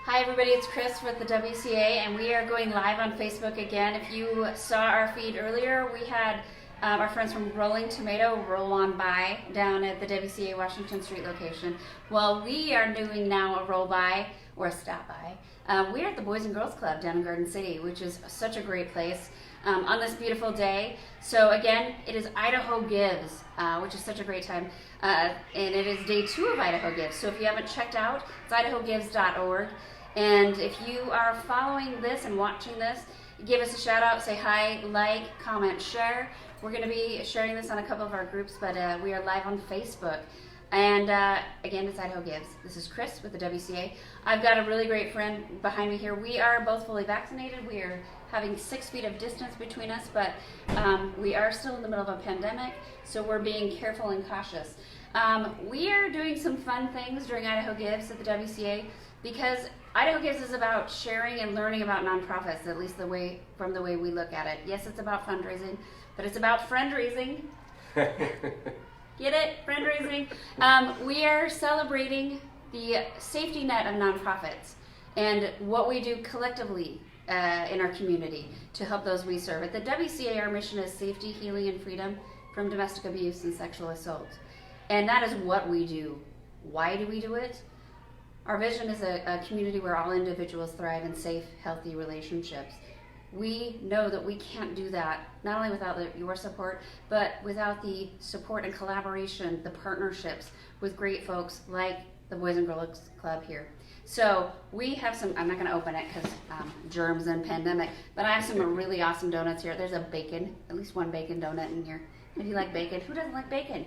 Hi everybody, it's Chris with the WCA, and we are going live on Facebook again. If you saw our feed earlier, we had our friends from Rolling Tomato roll on by down at the WCA Washington Street location. Well, we are doing now a roll by, or a stop by. We're at the Boys and Girls Club down in Garden City, which is such a great place on this beautiful day. So again, it is Idaho Gives, which is such a great time. And it is day 2 of Idaho Gives. So if you haven't checked out, it's idahogives.org. And if you are following this and watching this, give us a shout out, say hi, like, comment, share. We're going to be sharing this on a couple of our groups, but we are live on Facebook. And again, it's Idaho Gives. This is Chris with the WCA. I've got a really great friend behind me here. We are both fully vaccinated. We are having 6 feet of distance between us, but we are still in the middle of a pandemic, so we're being careful and cautious. We are doing some fun things during Idaho Gives at the WCA because Idaho Gives is about sharing and learning about nonprofits, at least from the way we look at it. Yes, it's about fundraising, but it's about friend-raising. Get it? Friend-raising. We are celebrating the safety net of nonprofits and what we do collectively in our community to help those we serve. At the WCA, our mission is safety, healing, and freedom from domestic abuse and sexual assault. And that is what we do. Why do we do it? Our vision is a community where all individuals thrive in safe, healthy relationships. We know that we can't do that, not only without your support, but without the support and collaboration, the partnerships with great folks like the Boys and Girls Club here. So we have some, I'm not going to open it because germs and pandemic, but I have some really awesome donuts here. There's a bacon, at least one bacon donut in here. If you like bacon, who doesn't like bacon?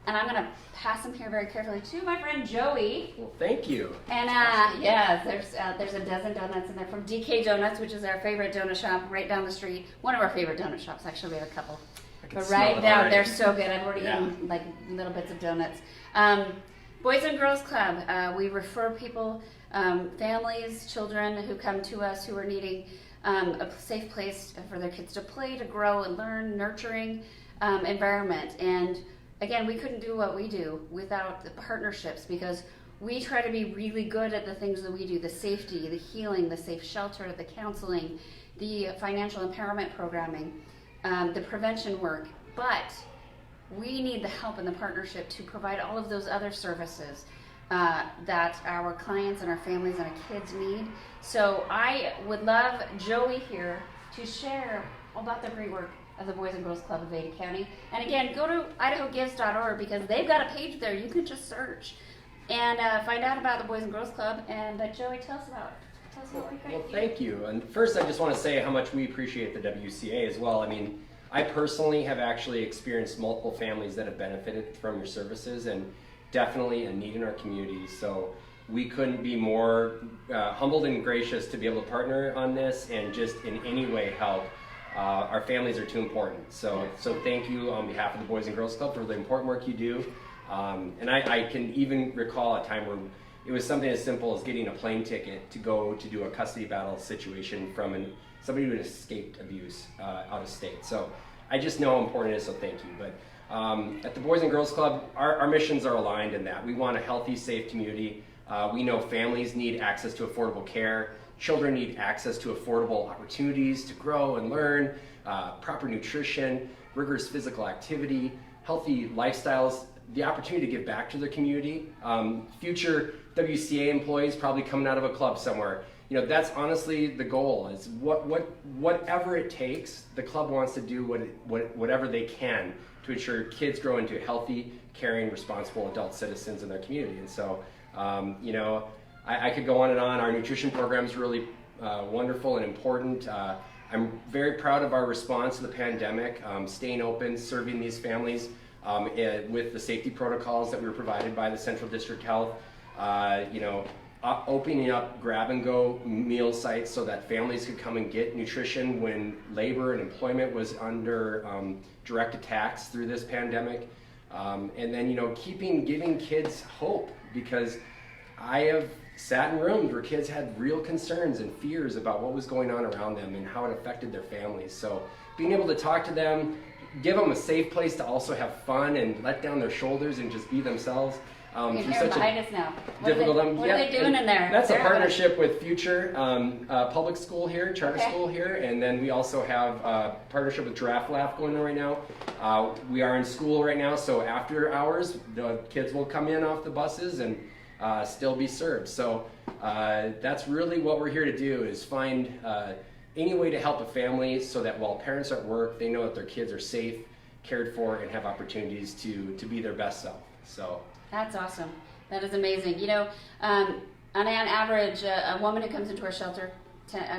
And I'm going to pass them here very carefully to my friend Joey. Well, thank you. And yeah, there's a dozen donuts in there from DK Donuts, which is our favorite donut shop right down the street. One of our favorite donut shops, actually. We have a couple. But right down, they're so good. I've already eaten like little bits of donuts. Boys and Girls Club, we refer people, families, children who come to us who are needing a safe place for their kids to play, to grow and learn, nurturing environment. And again, we couldn't do what we do without the partnerships because we try to be really good at the things that we do, the safety, the healing, the safe shelter, the counseling, the financial empowerment programming, the prevention work. But we need the help and the partnership to provide all of those other services that our clients and our families and our kids need. So I would love Joey here to share about the great work of the Boys and Girls Club of Ada County. And again, go to idahogives.org because they've got a page there. You can just search and find out about the Boys and Girls Club. And Joey, tell us about what we Well, thank you. And first, I just want to say how much we appreciate the WCA as well. I mean, I personally have actually experienced multiple families that have benefited from your services and definitely a need in our community. So we couldn't be more humbled and gracious to be able to partner on this and just in any way help. Our families are too important. So thank you on behalf of the Boys and Girls Club for the important work you do. And I can even recall a time where it was something as simple as getting a plane ticket to go to do a custody battle situation from somebody who had escaped abuse out of state. So I just know how important it is, so thank you. But at the Boys and Girls Club, our missions are aligned in that. We want a healthy, safe community. We know families need access to affordable care. Children need access to affordable opportunities to grow and learn, proper nutrition, rigorous physical activity, healthy lifestyles, the opportunity to give back to their community. Future WCA employees probably coming out of a club somewhere. You know, that's honestly the goal. Is whatever it takes, the club wants to do whatever they can to ensure kids grow into healthy, caring, responsible adult citizens in their community. And so, you know, I could go on and on. Our nutrition program is really wonderful and important. I'm very proud of our response to the pandemic, staying open, serving these families with the safety protocols that we were provided by the Central District Health. You know, opening up grab-and-go meal sites so that families could come and get nutrition when labor and employment was under direct attacks through this pandemic. And then, you know, giving kids hope, because I have sat in rooms where kids had real concerns and fears about what was going on around them and how it affected their families. So being able to talk to them, give them a safe place to also have fun and let down their shoulders and just be themselves, You're through here such behind a us now. difficult What are they doing in there? That's They're a partnership with Future Public School here, charter Okay. school here, and then we also have a partnership with Giraffe Laugh going on right now. We are in school right now, so after hours, the kids will come in off the buses and still be served. So that's really what we're here to do, is find any way to help a family so that while parents are at work, they know that their kids are safe, cared for, and have opportunities to be their best self. So That's awesome. That is amazing. You know, on average, a woman who comes into our shelter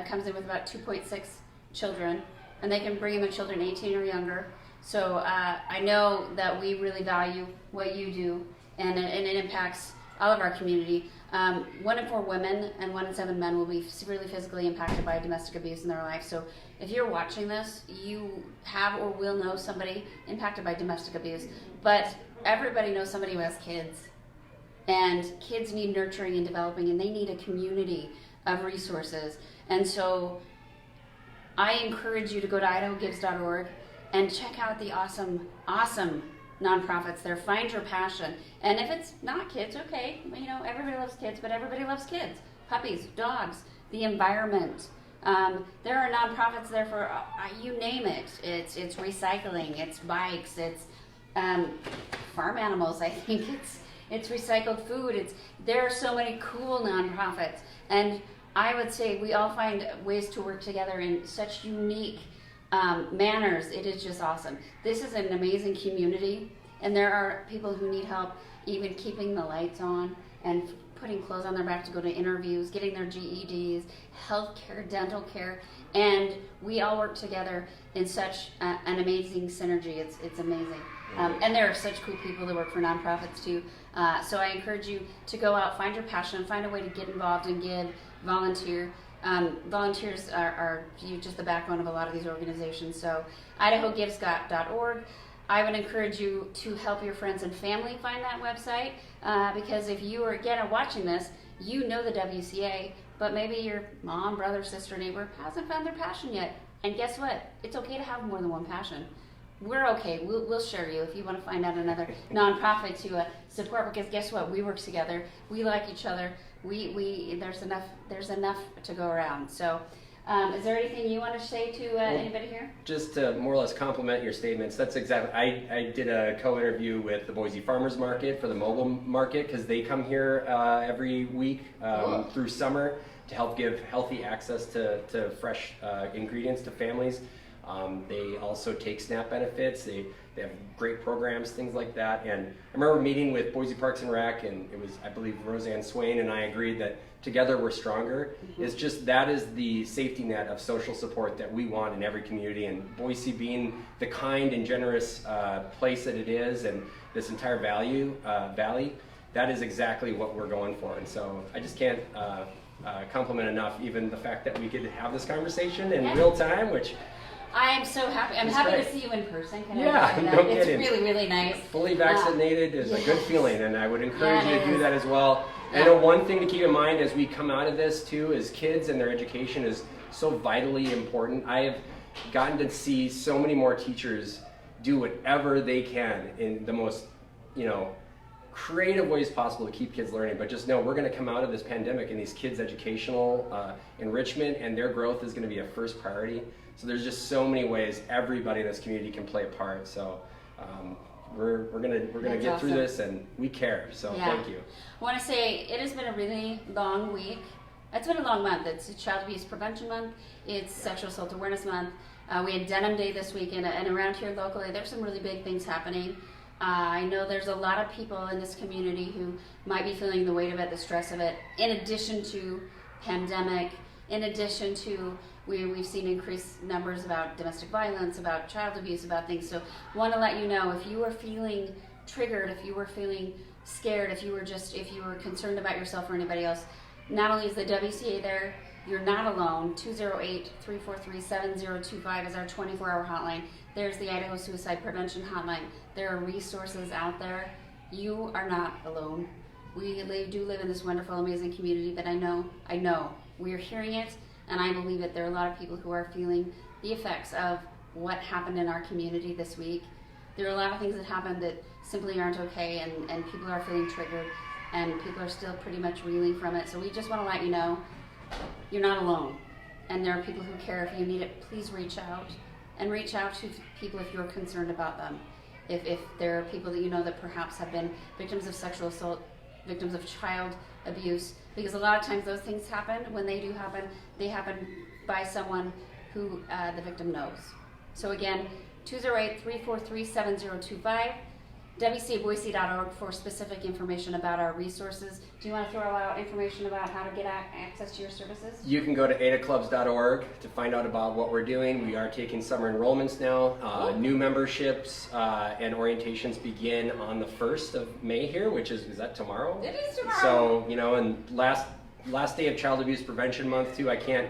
comes in with about 2.6 children, and they can bring in the children 18 or younger. So I know that we really value what you do, and it impacts all of our community. 1 in 4 women and 1 in 7 men will be severely physically impacted by domestic abuse in their life. So if you're watching this, you have or will know somebody impacted by domestic abuse. But everybody knows somebody who has kids. And kids need nurturing and developing, and they need a community of resources. And so I encourage you to go to idahogives.org and check out the awesome nonprofits there. Find your passion. And if it's not kids, okay, you know, everybody loves kids, but everybody loves kids. Puppies, dogs, the environment. There are nonprofits there for you name it. It's recycling, it's bikes, it's farm animals. I think it's recycled food. There are so many cool nonprofits, and I would say we all find ways to work together in such unique manners. It is just awesome. This is an amazing community, and there are people who need help even keeping the lights on and putting clothes on their back to go to interviews, getting their GEDs, health care, dental care, and we all work together in such an amazing synergy. It's amazing. And there are such cool people that work for nonprofits too. So I encourage you to go out, find your passion, find a way to get involved and give, volunteer. Volunteers are just the backbone of a lot of these organizations. So idahogives.org. I would encourage you to help your friends and family find that website, because if you are, again, are watching this, you know the WCA, but maybe your mom, brother, sister, neighbor hasn't found their passion yet. And guess what? It's okay to have more than one passion. We're okay. We'll share you if you want to find out another nonprofit to support, because guess what? We work together. We like each other. There's enough to go around. So is there anything you want to say to anybody here? just to more or less complement your statements, that's exactly, I did a co-interview with the Boise Farmers Market for the mobile market, because they come here every week through summer to help give healthy access to fresh ingredients to families. They also take SNAP benefits. They have great programs, things like that. And I remember meeting with Boise Parks and Rec, and it was, I believe, Roseanne Swain and I agreed that together we're stronger. Mm-hmm. It's just, that is the safety net of social support that we want in every community. And Boise being the kind and generous place that it is, and this entire valley, that is exactly what we're going for. And so I just can't compliment enough even the fact that we could have this conversation in real time, which I am so happy. I'm happy to see you in person. Can yeah, I no It's kidding. really, really nice. Fully vaccinated is a good feeling, and I would encourage you to do that as well. Yeah. I know one thing to keep in mind as we come out of this too is kids and their education is so vitally important. I have gotten to see so many more teachers do whatever they can in the most, creative ways possible to keep kids learning. But just know we're going to come out of this pandemic and these kids' educational enrichment and their growth is going to be a first priority. So there's just so many ways everybody in this community can play a part. So we're gonna get through this, and we care. So thank you. I want to say it has been a really long week. It's been a long month. It's Child Abuse Prevention Month. It's Sexual Assault Awareness Month. We had Denim Day this week, and around here locally, there's some really big things happening. I know there's a lot of people in this community who might be feeling the weight of it, the stress of it, in addition to pandemic, in addition to we've seen increased numbers about domestic violence, about child abuse, about things. So want to let you know, if you are feeling triggered, if you were feeling scared, if you were concerned about yourself or anybody else, not only is the WCA there, you're not alone. 208-343-7025 is our 24-hour hotline. There's the Idaho Suicide Prevention Hotline. There are resources out there. You are not alone. We do live in this wonderful, amazing community that I know we're hearing it, and I believe it. There are a lot of people who are feeling the effects of what happened in our community this week. There are a lot of things that happened that simply aren't okay, and people are feeling triggered, and people are still pretty much reeling from it. So we just want to let you know you're not alone, and there are people who care. If you need it, please reach out, and reach out to people if you're concerned about them. If there are people that you know that perhaps have been victims of sexual assault, victims of child abuse, because a lot of times those things happen. When they do happen, they happen by someone who the victim knows. So again, 208-343-7025, WCABoise.org for specific information about our resources. Do you want to throw out information about how to get access to your services? You can go to adaclubs.org to find out about what we're doing. We are taking summer enrollments now. New memberships and orientations begin on the 1st of May here, which is that tomorrow? It is tomorrow. So, and last day of Child Abuse Prevention Month too, I can't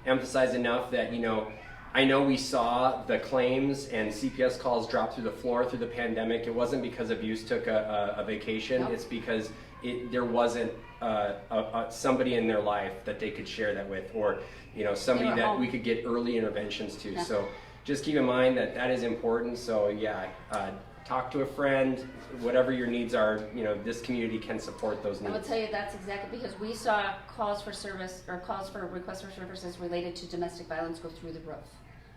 emphasize enough that, I know we saw the claims and CPS calls drop through the floor through the pandemic. It wasn't because abuse took a vacation. Nope. It's because there wasn't somebody in their life that they could share that with, or somebody that we could get early interventions to. Yeah. So just keep in mind that is important. So yeah, talk to a friend. Whatever your needs are, this community can support those needs. I will tell you that's exactly because we saw calls for service or calls for requests for services related to domestic violence go through the roof.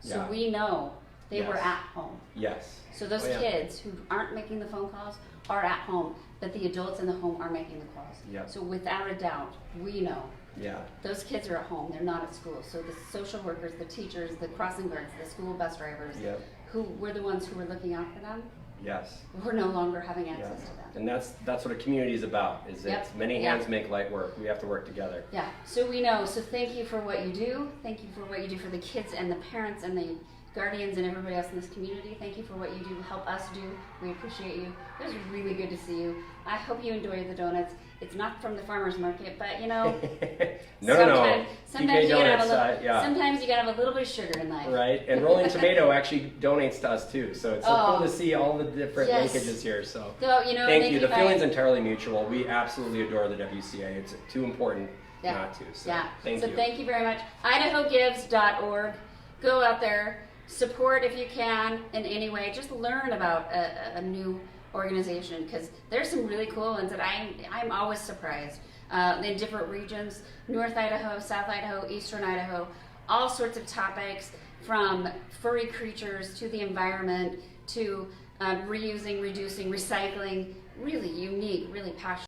So Yeah. we know they Yes. were at home. Yes. So those kids who aren't making the phone calls are at home, but the adults in the home are making the calls. Yep. So without a doubt, we know Yeah. those kids are at home. They're not at school. So the social workers, the teachers, the crossing guards, the school bus drivers, Yep. who were the ones who were looking out for them, Yes. we're no longer having access Yeah. to them. And that's what a community is about. Is Yep. it's many Yeah. hands make light work. We have to work together. Yeah, so we know. So thank you for what you do. Thank you for what you do for the kids and the parents and the guardians and everybody else in this community. Thank you for what you do to help us do. We appreciate you. It was really good to see you. I hope you enjoy the donuts. It's not from the farmer's market, but no. sometimes you gotta have a Donuts, little, yeah. sometimes you gotta have a little bit of sugar in life. Right, and Rolling Tomato actually donates to us too, so it's so Oh. cool to see all the different Yes. linkages here. So So, thank you. The guys. feeling's entirely mutual. We absolutely adore the WCA. It's too important not to. So thank you. Thank you very much. IdahoGives.org. Go out there, support if you can in any way. Just learn about a new organization, because there's some really cool ones that I'm always surprised. In different regions, North Idaho, South Idaho, Eastern Idaho, all sorts of topics, from furry creatures to the environment to reusing, reducing, recycling. Really unique, really passionate.